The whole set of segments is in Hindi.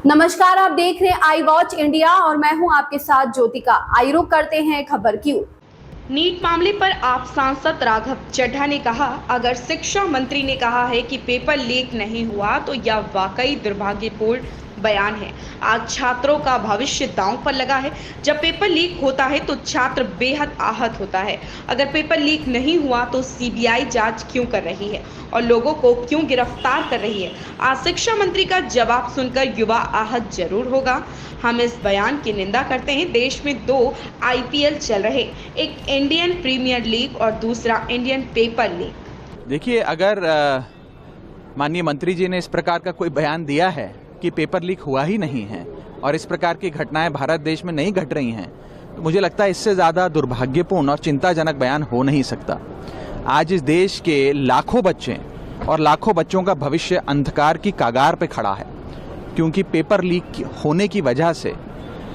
नमस्कार, आप देख रहे हैं आई वॉच इंडिया और मैं हूं आपके साथ ज्योतिका। आई रुख करते हैं खबर की ओर। नीट मामले पर आप सांसद राघव चड्ढा ने कहा, अगर शिक्षा मंत्री ने कहा है कि पेपर लीक नहीं हुआ तो यह वाकई दुर्भाग्यपूर्ण बयान है। आज छात्रों का भविष्य दांव पर लगा है। जब पेपर लीक होता है तो छात्र बेहद आहत होता है। अगर पेपर लीक नहीं हुआ तो सीबीआई जांच क्यों कर रही है और लोगों को क्यों गिरफ्तार कर रही है? आज शिक्षा मंत्री का जवाब सुनकर युवा आहत जरूर होगा। हम इस बयान की निंदा करते हैं। देश में दो आईपीएल चल रहे, एक इंडियन प्रीमियर लीग और दूसरा इंडियन पेपर लीग। देखिए, अगर माननीय मंत्री जी ने इस प्रकार का कोई बयान दिया है कि पेपर लीक हुआ ही नहीं है और इस प्रकार की घटनाएं भारत देश में नहीं घट रही हैं, तो मुझे लगता है इससे ज़्यादा दुर्भाग्यपूर्ण और चिंताजनक बयान हो नहीं सकता। आज इस देश के लाखों बच्चे और लाखों बच्चों का भविष्य अंधकार की कगार पे खड़ा है, क्योंकि पेपर लीक होने की वजह से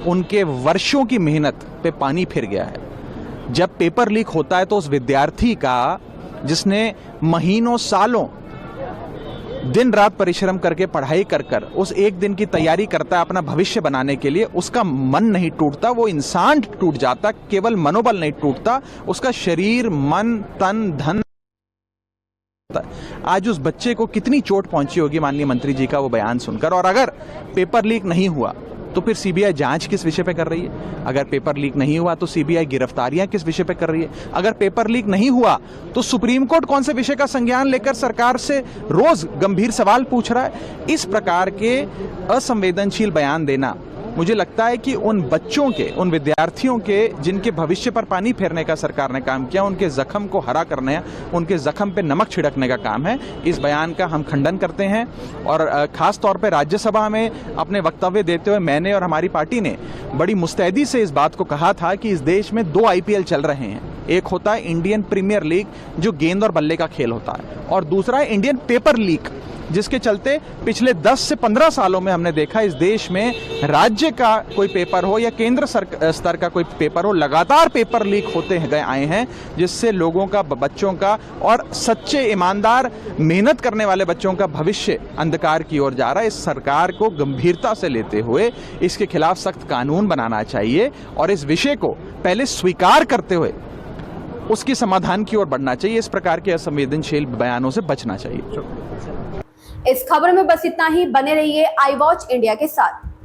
उनके वर्षों की मेहनत पे पानी फिर गया है। जब पेपर लीक होता है तो उस विद्यार्थी का, जिसने महीनों सालों दिन रात परिश्रम करके पढ़ाई कर कर उस एक दिन की तैयारी करता है अपना भविष्य बनाने के लिए, उसका मन नहीं टूटता, वो इंसान टूट जाता। केवल मनोबल नहीं टूटता, उसका शरीर, मन, तन, धन। आज उस बच्चे को कितनी चोट पहुंची होगी माननीय मंत्री जी का वो बयान सुनकर। और अगर पेपर लीक नहीं हुआ तो फिर सीबीआई जांच किस विषय पे कर रही है? अगर पेपर लीक नहीं हुआ तो सीबीआई गिरफ्तारियां किस विषय पे कर रही है? अगर पेपर लीक नहीं हुआ तो सुप्रीम कोर्ट कौन से विषय का संज्ञान लेकर सरकार से रोज गंभीर सवाल पूछ रहा है? इस प्रकार के असंवेदनशील बयान देना, मुझे लगता है कि उन बच्चों के, उन विद्यार्थियों के जिनके भविष्य पर पानी फेरने का सरकार ने काम किया, उनके जख्म को हरा करने, उनके जख्म पे नमक छिड़कने का काम है। इस बयान का हम खंडन करते हैं और खास तौर पे राज्यसभा में अपने वक्तव्य देते हुए मैंने और हमारी पार्टी ने बड़ी मुस्तैदी से इस बात को कहा था कि इस देश में दो आईपीएल चल रहे हैं। एक होता है इंडियन प्रीमियर लीग, जो गेंद और बल्ले का खेल होता है, और दूसरा है इंडियन पेपर लीग, जिसके चलते पिछले 10 से 15 सालों में हमने देखा इस देश में राज्य का कोई पेपर हो या केंद्र स्तर का कोई पेपर हो, लगातार पेपर लीक होते गए आए हैं, जिससे लोगों का, बच्चों का और सच्चे ईमानदार मेहनत करने वाले बच्चों का भविष्य अंधकार की ओर जा रहा है। इस सरकार को गंभीरता से लेते हुए इसके खिलाफ सख्त कानून बनाना चाहिए और इस विषय को पहले स्वीकार करते हुए उसकी समाधान की ओर बढ़ना चाहिए। इस प्रकार के असंवेदनशील बयानों से बचना चाहिए। इस खबर में बस इतना ही। बने रहिए आई वॉच इंडिया के साथ।